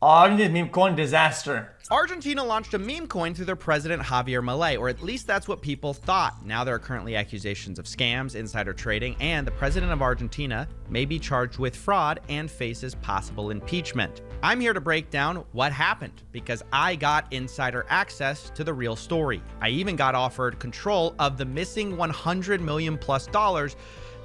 Argentina meme coin disaster. Argentina launched a meme coin through their president Javier Milei, or at least that's what people thought. Now there are currently accusations of scams, insider trading, and the president of Argentina may be charged with fraud and faces possible impeachment. I'm here to break down what happened because I got insider access to the real story. I even got offered control of the missing $100 million+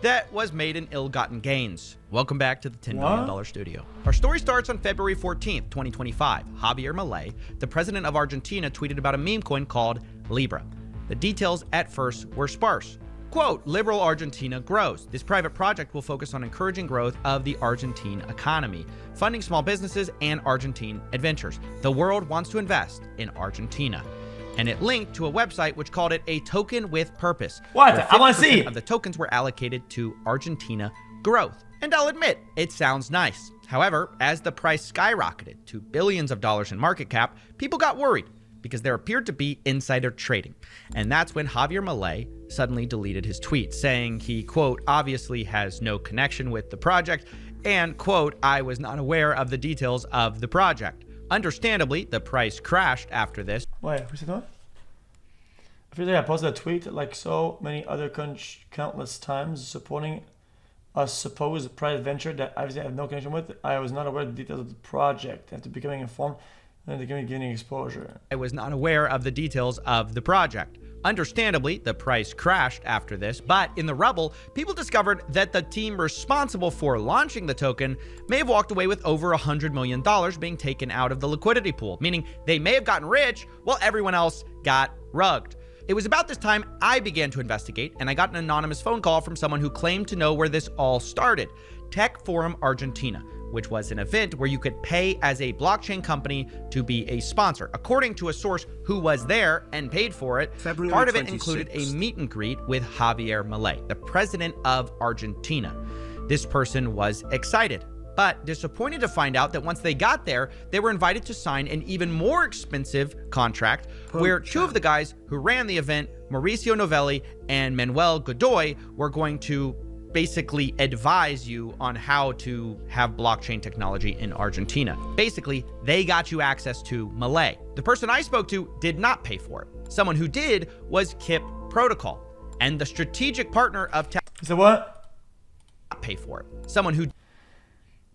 that was made in ill-gotten gains. Welcome back to the $10 million studio. Our story starts on February 14th, 2025. Javier Milei, the president of Argentina, tweeted about a meme coin called LIBRA. The details at first were sparse. Quote, liberal Argentina grows. This private project will focus on encouraging growth of the Argentine economy, funding small businesses and Argentine adventures. The world wants to invest in Argentina. And it linked to a website which called it a token with purpose. What? I want to see. Of the tokens were allocated to Argentina growth. And I'll admit, it sounds nice. However, as the price skyrocketed to billions of dollars in market cap, people got worried because there appeared to be insider trading. And that's when Javier Milei suddenly deleted his tweet, saying he, quote, obviously has no connection with the project, and, quote, I was not aware of the details of the project. Understandably, the price crashed after this. Wait, who's it doing? I feel like I posted a tweet like so many other countless times supporting a supposed private venture that obviously I have no connection with. I was not aware of the details of the project. After becoming informed, and gaining exposure. I was not aware of the details of the project. Understandably, the price crashed after this, but in the rubble, people discovered that the team responsible for launching the token may have walked away with over $100 million being taken out of the liquidity pool, meaning they may have gotten rich while everyone else got rugged. It was about this time I began to investigate, and I got an anonymous phone call from someone who claimed to know where this all started, Tech Forum Argentina, which was an event where you could pay as a blockchain company to be a sponsor. According to a source who was there and paid for it, part of it included a meet and greet with Javier Milei, the president of Argentina. This person was excited, but disappointed to find out that once they got there, they were invited to sign an even more expensive contract where two of the guys who ran the event, Mauricio Novelli and Manuel Godoy, were going to basically advise you on how to have blockchain technology in Argentina. Basically, they got you access to Milei. The person I spoke to did not pay for it. Someone who did was Kip Protocol, and the strategic partner of Tech. So what? Pay for it. Someone who.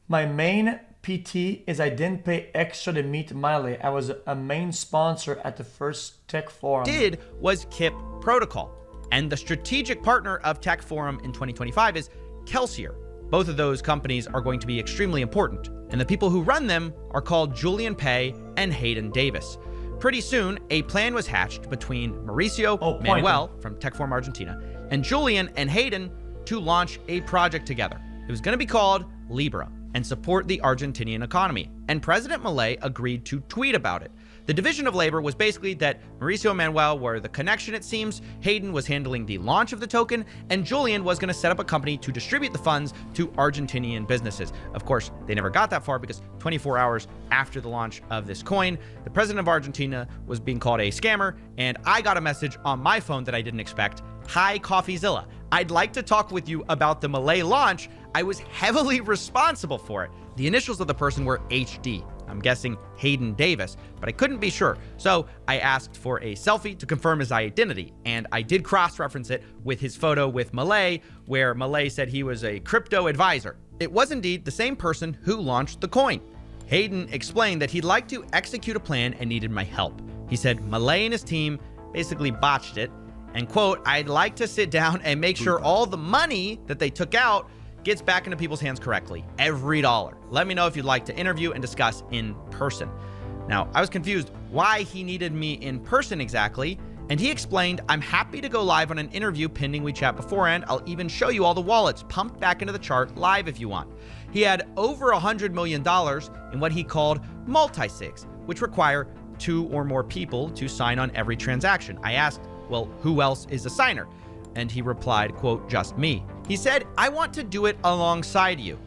My main PT is I didn't pay extra to meet Milei. I was a main sponsor at the first Tech Forum. Did was Kip Protocol. And the strategic partner of Tech Forum in 2025 is Kelsier. Both of those companies are going to be extremely important, and the people who run them are called Julian Pei and Hayden Davis. Pretty soon, a plan was hatched between Mauricio Manuel from Tech Forum Argentina and Julian and Hayden to launch a project together. It was going to be called LIBRA and support the Argentinian economy, and President Milei agreed to tweet about it. The division of labor was basically that Mauricio and Manuel were the connection, it seems, Hayden was handling the launch of the token, and Julian was going to set up a company to distribute the funds to Argentinian businesses. Of course, they never got that far because 24 hours after the launch of this coin, the president of Argentina was being called a scammer, and I got a message on my phone that I didn't expect. Hi, CoffeeZilla. I'd like to talk with you about the Milei launch. I was heavily responsible for it. The initials of the person were HD. I'm guessing Hayden Davis, but I couldn't be sure. So I asked for a selfie to confirm his identity, and I did cross-reference it with his photo with Milei, where Milei said he was a crypto advisor. It was indeed the same person who launched the coin. Hayden explained that he'd like to execute a plan and needed my help. He said Milei and his team basically botched it, and quote, I'd like to sit down and make sure all the money that they took out gets back into people's hands correctly, every dollar. Let me know if you'd like to interview and discuss in person. Now, I was confused why he needed me in person exactly, and he explained, I'm happy to go live on an interview pending we chat beforehand. I'll even show you all the wallets pumped back into the chart live if you want. He had over $100 million in what he called multi-sigs, which require 2 or more people to sign on every transaction. I asked, well, who else is a signer? And he replied, quote, just me. He said, I want to do it alongside you.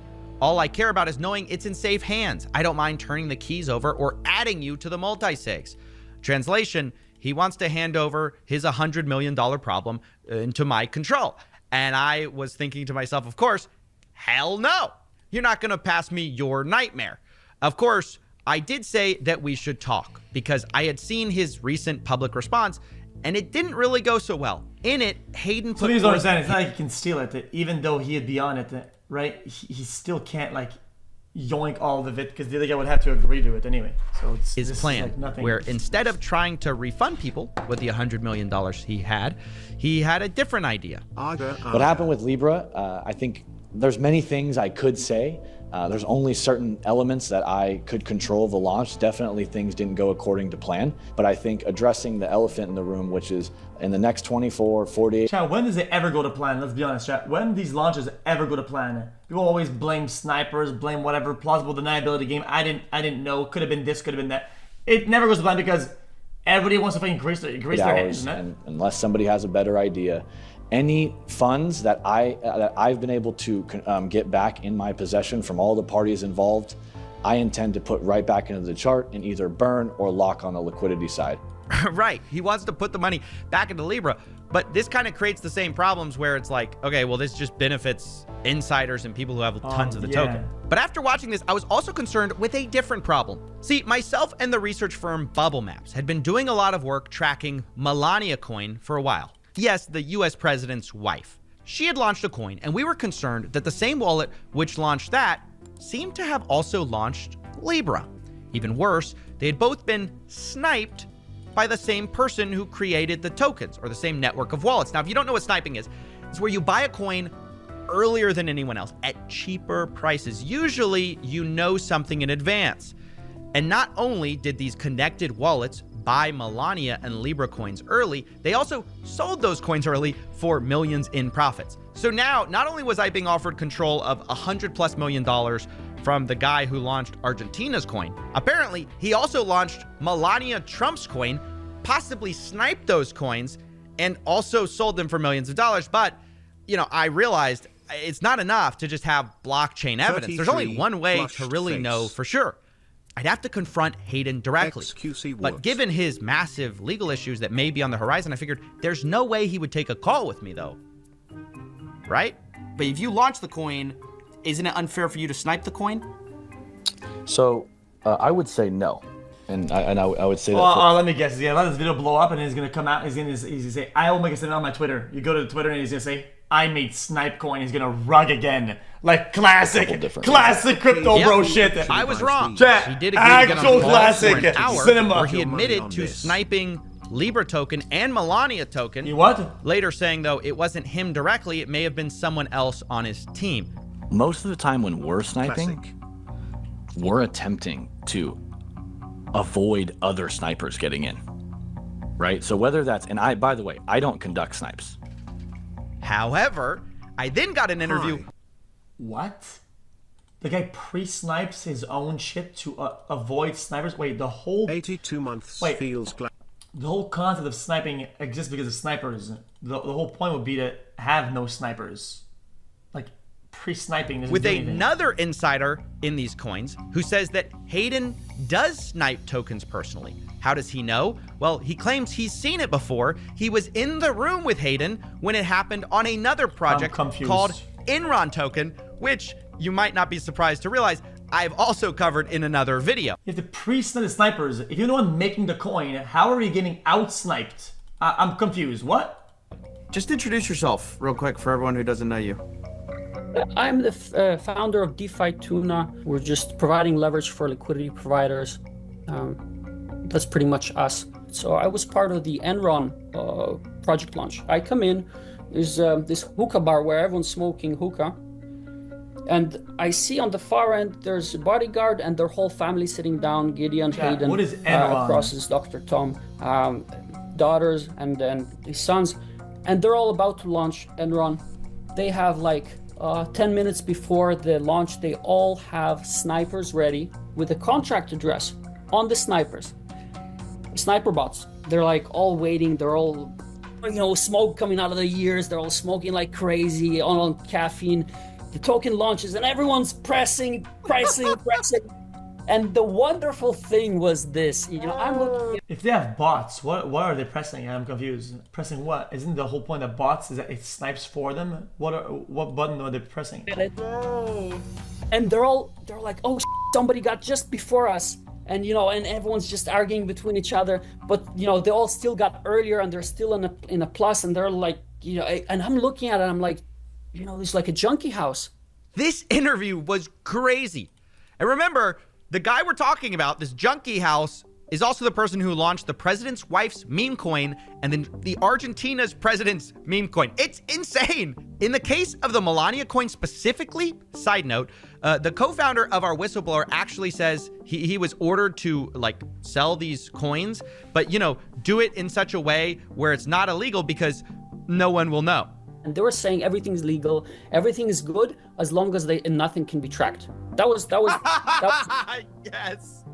All I care about is knowing it's in safe hands. I don't mind turning the keys over or adding you to the multi-sigs. Translation, he wants to hand over his $100 million problem into my control. And I was thinking to myself, of course, hell no. You're not going to pass me your nightmare. Of course, I did say that we should talk because I had seen his recent public response and it didn't really go so well. In it, Hayden put... Please understand, it's not like he can steal it. Even though he'd be on it, right? He still can't, like, yoink all of it because the other guy would have to agree to it anyway. So it's his plan, like nothing. Where instead of trying to refund people with the $100 million he had a different idea. What happened with Libra, I think there's many things I could say. There's only certain elements that I could control the launch. Definitely things didn't go according to plan, but I think addressing the elephant in the room, which is in the next 24, 48... Chat, when does it ever go to plan? Let's be honest, chat. When these launches ever go to plan? People always blame snipers, blame whatever, plausible deniability game. I didn't know. Could have been this, could have been that. It never goes to plan because everybody wants to fucking grease their hands, isn't it? And unless somebody has a better idea. Any funds that I've been able to get back in my possession from all the parties involved, I intend to put right back into the chart and either burn or lock on the liquidity side. Right. He wants to put the money back into Libra, but this kind of creates the same problems where it's like, okay, well, this just benefits insiders and people who have tons of the token. But after watching this, I was also concerned with a different problem. See, myself and the research firm Bubble Maps had been doing a lot of work tracking Melania Coin for a while. Yes, the US president's wife. She had launched a coin, and we were concerned that the same wallet which launched that seemed to have also launched Libra. Even worse, they had both been sniped by the same person who created the tokens, or the same network of wallets. Now, if you don't know what sniping is, it's where you buy a coin earlier than anyone else at cheaper prices. Usually, you know something in advance. And not only did these connected wallets buy Melania and Libra coins early, they also sold those coins early for millions in profits. So now, not only was I being offered control of $100+ million from the guy who launched Argentina's coin, apparently he also launched Melania Trump's coin, possibly sniped those coins, and also sold them for millions of dollars. But, you know, I realized it's not enough to just have blockchain evidence. There's only one way to really know for sure. I'd have to confront Hayden directly. But given his massive legal issues that may be on the horizon, I figured there's no way he would take a call with me, though. Right? But if you launch the coin, isn't it unfair for you to snipe the coin? So I would say no. And I would say that. Let me guess. He's gonna let this video blow up, and he's gonna come out. He's gonna say, "I will make a statement on my Twitter." You go to the Twitter, and he's gonna say, "I made snipe coin." He's gonna rug again, like classic crypto bro shit. I was wrong. Chat, he did agree to get on the classic for an hour cinema. where he admitted to sniping Libra token and Melania token. You what? Later saying though it wasn't him directly, it may have been someone else on his team. Most of the time when we're sniping, we're attempting to avoid other snipers getting in, right? So whether that's, and by the way, I don't conduct snipes. However, I then got an interview. What? The guy pre-snipes his own shit to avoid snipers? Wait, the whole... 82 months feels... The whole concept of sniping exists because of snipers. The whole point would be to have no snipers. Like, pre-sniping doesn't with do anything. Another insider in these coins who says that Hayden does snipe tokens personally. How does he know? Well, he claims he's seen it before. He was in the room with Hayden when it happened on another project called Enron Token, which you might not be surprised to realize I've also covered in another video. You have to pre-snipe the snipers. If you're the one making the coin, how are you getting out-sniped? I'm confused. What? Just introduce yourself real quick for everyone who doesn't know you. I'm the founder of DeFi Tuna. We're just providing leverage for liquidity providers. That's pretty much us. So I was part of the Enron project launch. I come in, there's this hookah bar where everyone's smoking hookah. And I see on the far end, there's a bodyguard and their whole family sitting down, Gideon, Hayden, what is Enron? Across is Dr. Tom, daughters and his sons. And they're all about to launch Enron. They have like 10 minutes before the launch, they all have snipers ready with a contract address on the snipers. Sniper bots. They're like all waiting. They're all, smoke coming out of their ears. They're all smoking like crazy on caffeine. The token launches and everyone's pressing. And the wonderful thing was this, I'm looking. If they have bots, what are they pressing? I'm confused. Pressing what? Isn't the whole point of bots is that it snipes for them? What button are they pressing? And they're like, oh, somebody got just before us. and and everyone's just arguing between each other, but they all still got earlier and they're still in a plus, and they're like, and I'm looking at it, I'm like, it's like a junkie house. This interview was crazy. And remember, the guy we're talking about, this junkie house, is also the person who launched the president's wife's meme coin and then the Argentina's president's meme coin. It's insane. In the case of the Melania coin specifically, side note, the co-founder of our whistleblower actually says he was ordered to like sell these coins, but do it in such a way where it's not illegal because no one will know. And they were saying everything's legal, everything is good as long as nothing can be tracked. That was yes.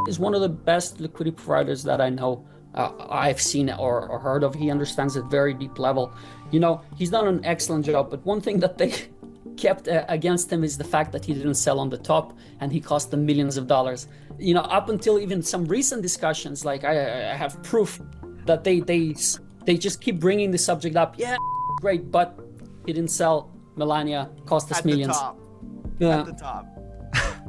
Is one of the best liquidity providers that I know. I've seen or heard of. He understands at very deep level. He's done an excellent job, but one thing that they kept against him is the fact that he didn't sell on the top, and he cost them millions of dollars. Up until even some recent discussions, like I have proof that they just keep bringing the subject up. Yeah, great, but he didn't sell. Melania cost us millions. At the top.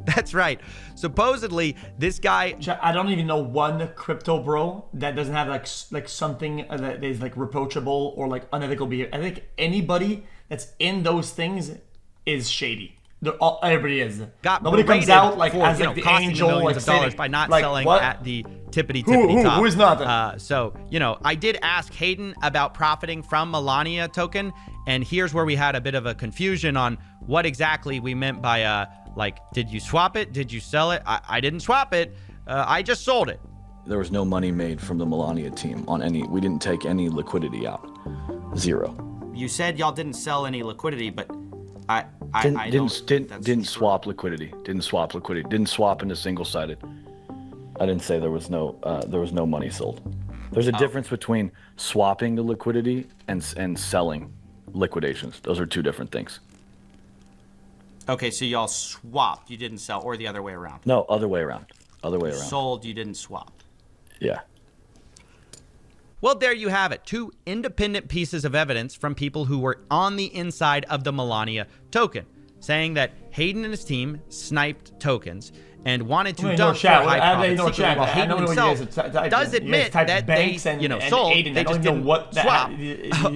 That's right. Supposedly, this guy... I don't even know one crypto bro that doesn't have like something that is like reproachable or like unethical behavior. I think anybody that's in those things is shady. Everybody is. Nobody comes out like for, as like the angel, millions like of dollars saying, by not like, selling what? at the tippity top. Who is not? So I did ask Hayden about profiting from Melania token, and here's where we had a bit of a confusion on what exactly we meant by did you swap it? Did you sell it? I didn't swap it. I just sold it. There was no money made from the Melania team on any. We didn't take any liquidity out. Zero. You said y'all didn't sell any liquidity, but I didn't swap liquidity. Didn't swap liquidity. Didn't swap into single-sided. I didn't say there was no money sold. There's a difference between swapping the liquidity and selling liquidations. Those are two different things. Okay, so y'all swapped. You didn't sell, or the other way around. No, other way around. Sold. You didn't swap. Yeah. Well, there you have it. Two independent pieces of evidence from people who were on the inside of the Melania token, saying that Hayden and his team sniped tokens and wanted to dump for high profit. While Hayden himself does admit that they, sold, they just didn't swap.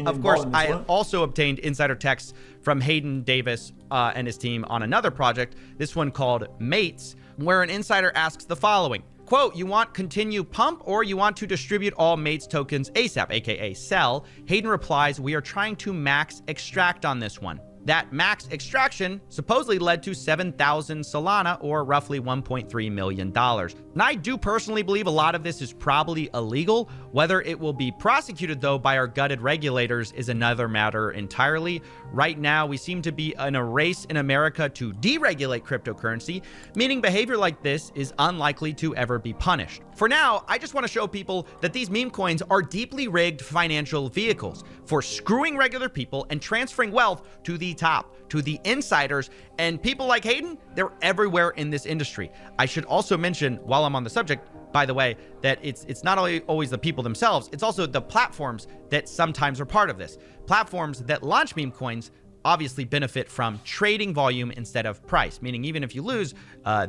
Of course, I also obtained insider texts from Hayden Davis and his team on another project, this one called Mates, where an insider asks the following. Quote, you want continue pump or you want to distribute all Mates tokens ASAP, aka sell? Hayden replies, we are trying to max extract on this one. That max extraction supposedly led to 7,000 Solana, or roughly $1.3 million. And I do personally believe a lot of this is probably illegal. Whether it will be prosecuted, though, by our gutted regulators is another matter entirely. Right now, we seem to be in a race in America to deregulate cryptocurrency, meaning behavior like this is unlikely to ever be punished. For now, I just want to show people that these meme coins are deeply rigged financial vehicles for screwing regular people and transferring wealth to the top, to the insiders, and people like Hayden, they're everywhere in this industry. I should also mention, while I'm on the subject, by the way, that it's not always the people themselves, it's also the platforms that sometimes are part of this. Platforms that launch meme coins obviously benefit from trading volume instead of price, meaning even if you lose,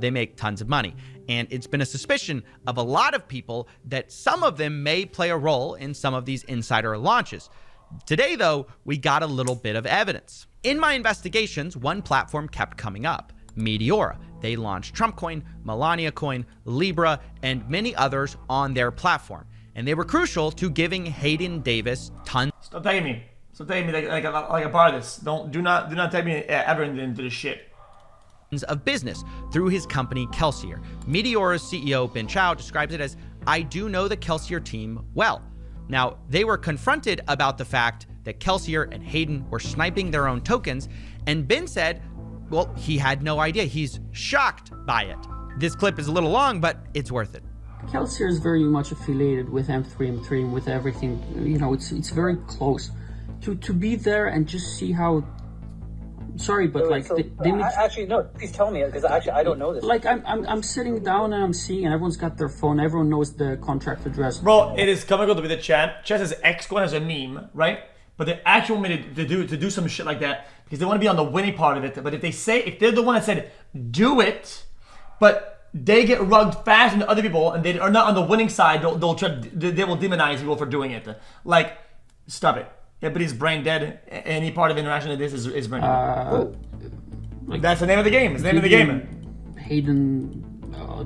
they make tons of money. And it's been a suspicion of a lot of people that some of them may play a role in some of these insider launches. Today, though, we got a little bit of evidence. In my investigations, one platform kept coming up, Meteora. They launched Trump Coin, Melania Coin, Libra, and many others on their platform. And they were crucial to giving Hayden Davis tons. Stop tagging me. Stop tagging me like a part of this. Do not tag me ever into this shit. Of business through his company Kelsier. Meteora's CEO Ben Chow describes it as, I do know the Kelsier team well. Now, they were confronted about the fact that Kelsier and Hayden were sniping their own tokens, and Ben said, well, he had no idea. He's shocked by it. This clip is a little long, but it's worth it. Kelsier is very much affiliated with M3, and with everything. It's very close. To be there and just see how. Sorry, but actually no. Please tell me, because actually I don't know this. Like I'm sitting down and I'm seeing, and everyone's got their phone. Everyone knows the contract address. Bro, it is comical to be the chat. Chat says xCoin as a meme, right? But they actually want me to do some shit like that because they want to be on the winning part of it. But if they're the one that said do it, but they get rugged faster than other people, and they are not on the winning side, they will demonize people for doing it. Like, stop it. Everybody's brain dead. Any part of interaction of this is brain dead. That's the name of the game. It's the name of the game. Hayden,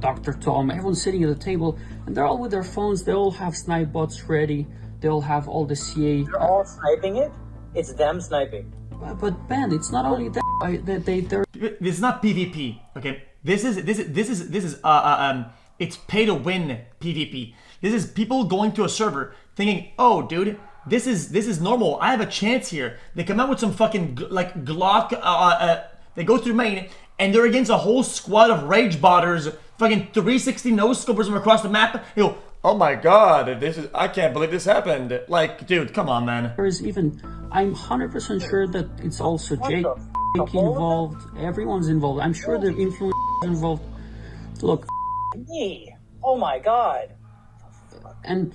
Dr. Tom, everyone's sitting at the table, and they're all with their phones. They all have snipe bots ready. They all have all the CA. They're all sniping it? It's them sniping. But Ben, it's not only that. They're This is not PvP. Okay. This is it's pay to win PvP. This is people going to a server thinking, oh, dude, this is normal. I have a chance here. They come out with some fucking like Glock. They go through main and they're against a whole squad of rage botters, fucking 360 no scopers from across the map. You know, oh my god, I can't believe this happened. Like, dude, come on, man. There is even, I'm 100% sure that it's also Jake involved. Everyone's involved. I'm sure the influence is involved. Look, Me. Oh my god. and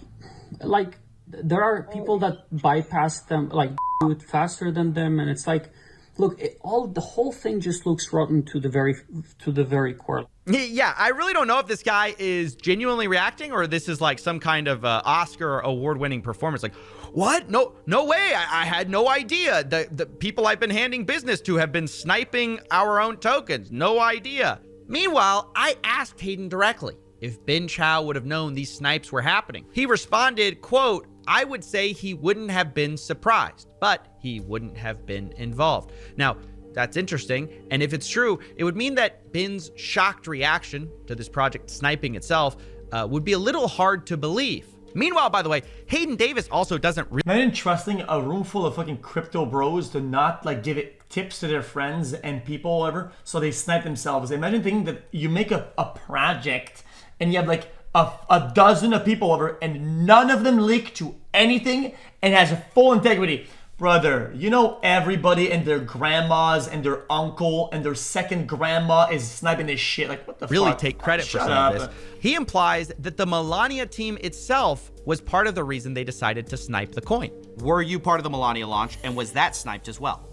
like there are people that bypass them, like do it faster than them, and it's like, look, the whole thing just looks rotten to the very core. Yeah, I really don't know if this guy is genuinely reacting or this is like some kind of Oscar award-winning performance. Like, what? No way. I had no idea. The people I've been handing business to have been sniping our own tokens. No idea. Meanwhile, I asked Hayden directly if Bin Chao would have known these snipes were happening. He responded, quote, I would say he wouldn't have been surprised, but he wouldn't have been involved. Now, that's interesting, and if it's true, it would mean that Bin's shocked reaction to this project sniping itself would be a little hard to believe. Meanwhile, by the way, Hayden Davis also doesn't really... Imagine trusting a room full of fucking crypto bros to not like give it tips to their friends and people or whatever, so they snipe themselves. Imagine thinking that you make a project and you have like a dozen of people over and none of them leak to anything and has a full integrity. Brother, you know everybody and their grandmas and their uncle and their second grandma is sniping this shit. Like, what the really fuck? take credit for Shut some of up. this. He implies that the Melania team itself was part of the reason they decided to snipe the coin. Were you part of the Melania launch, and was that sniped as well?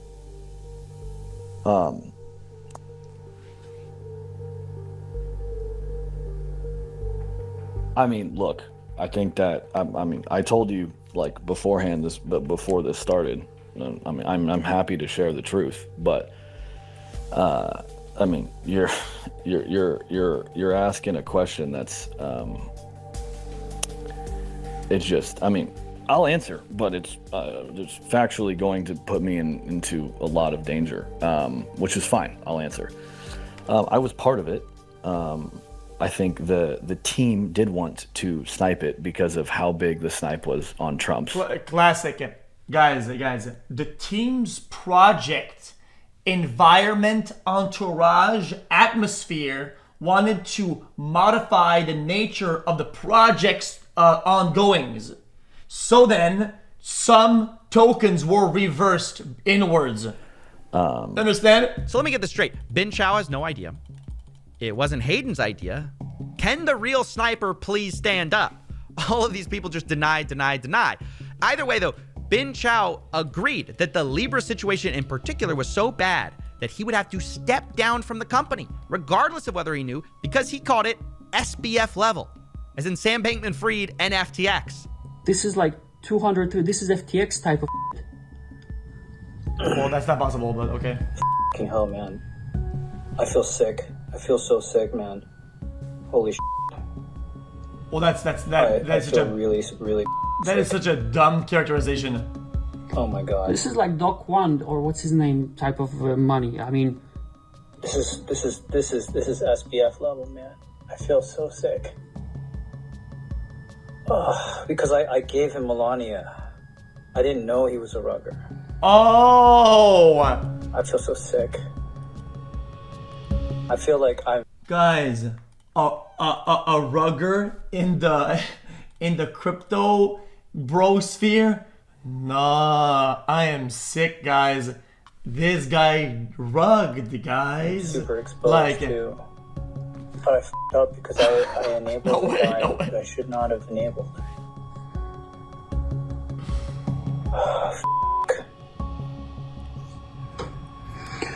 I mean, look, I think that I mean, I told you like beforehand before this started. I mean, I'm happy to share the truth, but I mean, you're asking a question that's it's just, I mean, I'll answer, but it's factually going to put me into a lot of danger, which is fine. I'll answer. I was part of it. I think the team did want to snipe it because of how big the snipe was on Trump's. Classic. Guys, the team's project, environment, entourage, atmosphere wanted to modify the nature of the project's ongoings. So then, some tokens were reversed inwards. Understand? So let me get this straight. Bin Chao has no idea. It wasn't Hayden's idea. Can the real sniper please stand up? All of these people just deny. Either way, though, Bin Chao agreed that the Libra situation in particular was so bad that he would have to step down from the company, regardless of whether he knew, because he called it SBF level, as in Sam Bankman-Fried and FTX. This is like 200. This is FTX type of. Well, that's not possible, but okay. Fucking hell, man. I feel sick. I feel so sick, man. Holy shit. Well, that's I such feel a really that is such a dumb characterization. Oh my god. This is like Doc One or what's his name type of money. I mean, This is SBF level, man. I feel so sick. Oh, because I gave him Melania. I didn't know he was a rugger. Oh, I feel so sick. I feel like I'm. guys, a rugger in the crypto bro sphere? Nah, I am sick, guys. This guy rugged, guys. Super exposed Like, too. But I f***ed up because I enabled No a way, guy no way. that I should not have enabled.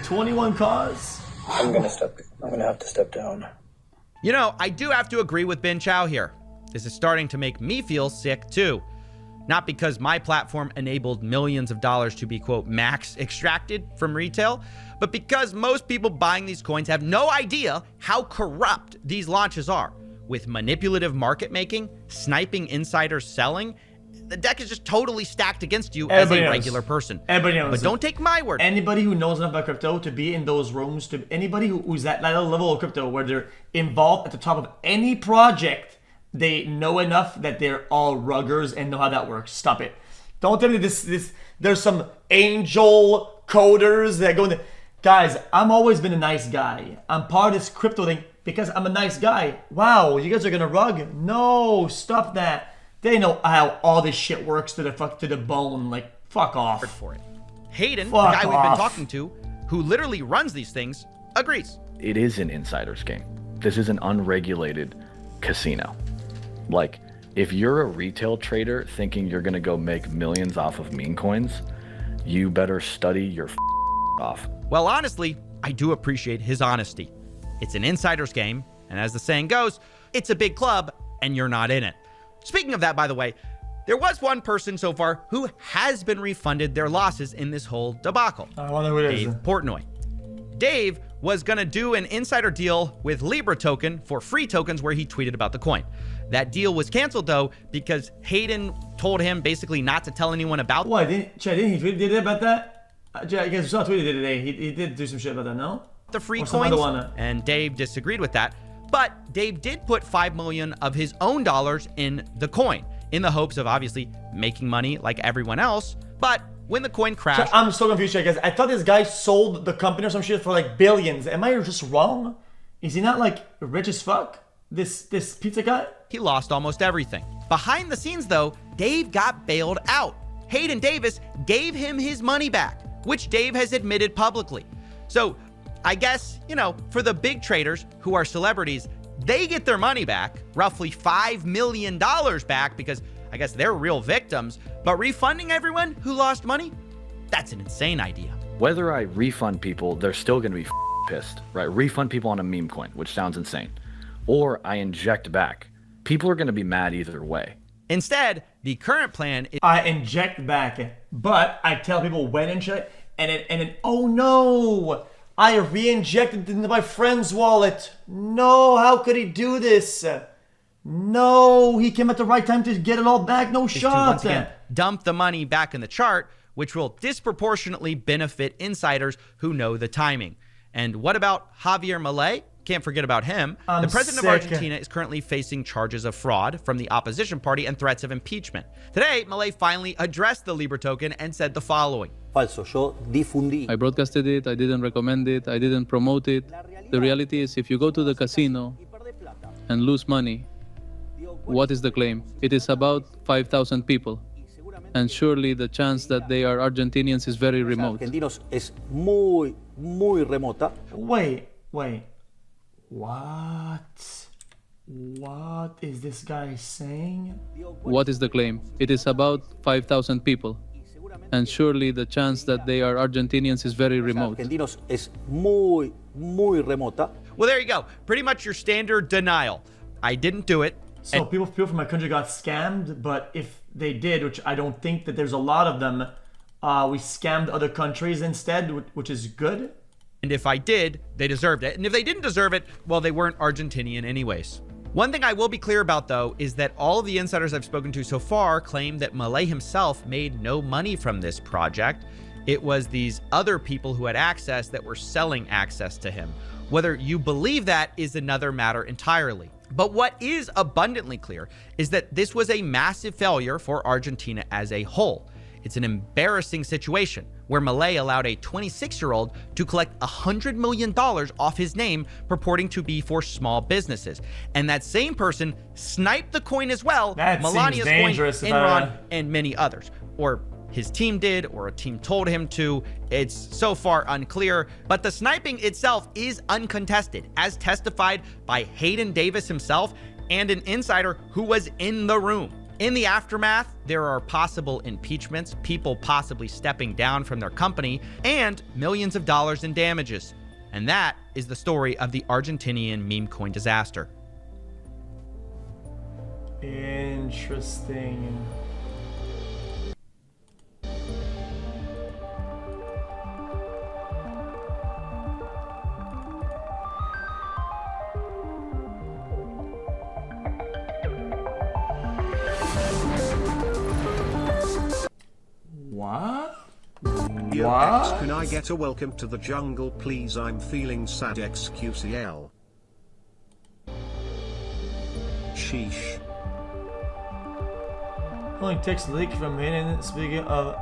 21 cause? I'm gonna have to step down. You know, I do have to agree with Ben Chow here. This is starting to make me feel sick too. Not because my platform enabled millions of dollars to be, quote, max extracted from retail, but because most people buying these coins have no idea how corrupt these launches are. With manipulative market making, sniping insiders selling, the deck is just totally stacked against you as a regular person. Everybody knows. But don't take my word. Anybody who knows enough about crypto to be in those rooms, to anybody who's at that level of crypto where they're involved at the top of any project, they know enough that they're all ruggers and know how that works. Stop it. Don't tell me this there's some angel coders that go in there. Guys, I've always been a nice guy. I'm part of this crypto thing because I'm a nice guy. Wow, you guys are gonna rug? No, stop that. They know how all this shit works to the bone. Like, fuck off. For it. Hayden, Fuck the guy we've been off. talking to, who literally runs these things, agrees. It is an insider's game. This is an unregulated casino. Like, if you're a retail trader thinking you're gonna go make millions off of meme coins, you better study your off. Well, honestly, I do appreciate his honesty. It's an insider's game, and as the saying goes, it's a big club, and you're not in it. Speaking of that, by the way, there was one person so far who has been refunded their losses in this whole debacle. I wonder who it is. Dave Portnoy. Dave was going to do an insider deal with LIBRA token for free tokens where he tweeted about the coin. That deal was canceled, though, because Hayden told him basically not to tell anyone about Why, didn't he tweet did it about that? I guess we saw a tweet he did today. He did do some shit about that, no? the free Or some coins, other one. and Dave disagreed with that. But Dave did put $5 million of his own dollars in the coin in the hopes of obviously making money like everyone else. But when the coin crashed, I'm so confused, guys. I thought this guy sold the company or some shit for like billions. Am I just wrong? Is he not like rich as fuck? This pizza guy? he lost almost everything. Behind the scenes, though, Dave got bailed out. Hayden Davis gave him his money back, which Dave has admitted publicly. So I guess, for the big traders who are celebrities, they get their money back, roughly $5 million back, because I guess they're real victims. But refunding everyone who lost money, that's an insane idea. Whether I refund people, they're still going to be pissed, right? Refund people on a meme coin, which sounds insane. Or I inject back. People are going to be mad either way. Instead, the current plan is I inject back, but I tell people when and shit, and then oh no, I re-injected into my friend's wallet. No, how could he do this? No, he came at the right time to get it all back. No to shot. once again dump the money back in the chart, which will disproportionately benefit insiders who know the timing. And what about Javier Milei? Can't forget about him. The president of Argentina is currently facing charges of fraud from the opposition party and threats of impeachment. Today, Milei finally addressed the LIBRA token and said the following. Falso, yo difundí. I broadcasted it, I didn't recommend it, I didn't promote it. The reality is, if you go to the casino and lose money, what is the claim? It is about 5,000 people. And surely the chance that they are Argentinians is very remote. Argentinos es muy, muy remota. Wait. What is this guy saying? What is the claim? It is about 5,000 people. And surely the chance that they are Argentinians is very remote. Argentinos es muy, muy remota. Well, there you go. Pretty much your standard denial. I didn't do it. So people from my country got scammed, but if they did, which I don't think that there's a lot of them, we scammed other countries instead, which is good. And if I did, they deserved it. And if they didn't deserve it, well, they weren't Argentinian anyways. One thing I will be clear about, though, is that all of the insiders I've spoken to so far claim that Milei himself made no money from this project. It was these other people who had access that were selling access to him. Whether you believe that is another matter entirely. But what is abundantly clear is that this was a massive failure for Argentina as a whole. It's an embarrassing situation where Milei allowed a 26-year-old to collect $100 million off his name, purporting to be for small businesses. And that same person sniped the coin as well, That seems Melania's dangerous coin, if I- Enron, and many others. Or his team did, or a team told him to. It's so far unclear, but the sniping itself is uncontested, as testified by Hayden Davis himself and an insider who was in the room. In the aftermath, there are possible impeachments, people possibly stepping down from their company, and millions of dollars in damages. And that is the story of the Argentinian meme coin disaster. Interesting. What? Yo, What? X, can I get a welcome to the jungle, please? I'm feeling sad. XQCL. Sheesh. Only text leak from hidden. Speaking of.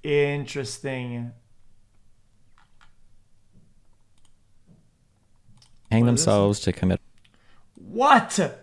Interesting. Hang What is this? themselves to commit. What?